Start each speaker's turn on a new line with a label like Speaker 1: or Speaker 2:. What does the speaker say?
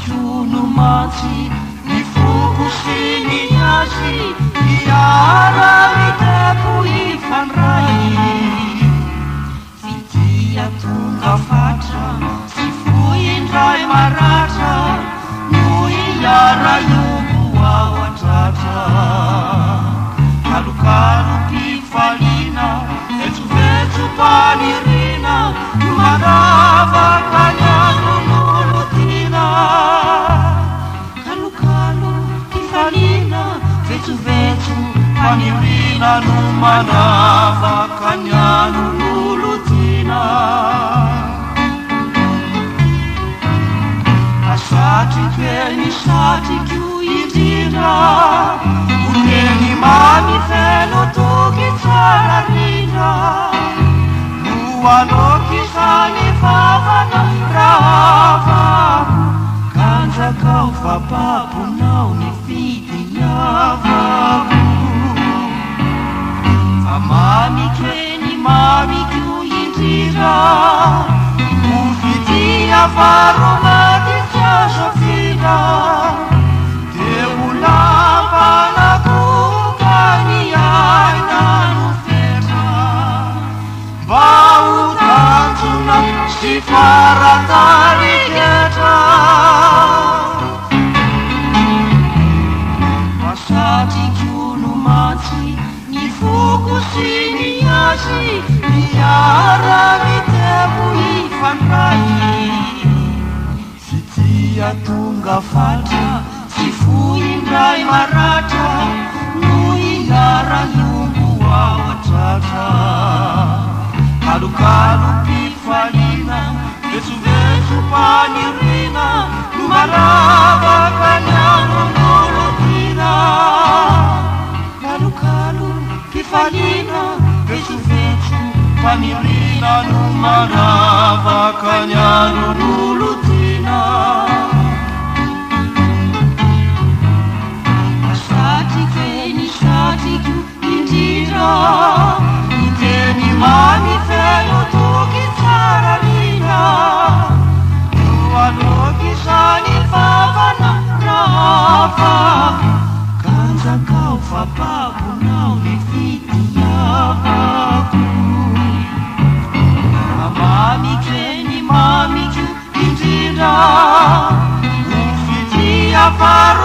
Speaker 1: konomatsy ny foko sy ny azy iara mitepo ifandray fitia tonga fatra sy foindray maratra no iara iobo ao atratra kalokalo mpifalina vetsovetso panirina maravaka ny anonolotina kalokalo mpifalina vetsovetso panirina no maravaka ny anonolotina asatrikeny satrikio indrindra oneny mamy feno toky tsara rindra no aloky zany vavana rahavako kanjakao vabaponao ny fidiavako fa mamikeny mamikio indrindra ho fidiavaronaty tiazafina de olampanako ny aina no fena mba ho tanjona sy faratariketra masatrikio no matsy ny foko sy ny azy miara mitepo ifandray fitia tonga fatra sy foindray maratra no iara iombo ao atratra kalokalo mpifalina vetsovetso panirina no maravaka ny anonolotina kalokalo mpifalina vetsovetso panirina no maravaka ny anonolotina asatrikeny satrikio indrindra iteny mamy feno toky tsara rindra no aloky zany vavana rahavako kanjakao vabaponao ny fidiavako mamikeny mamikio indrindra no fidiavaro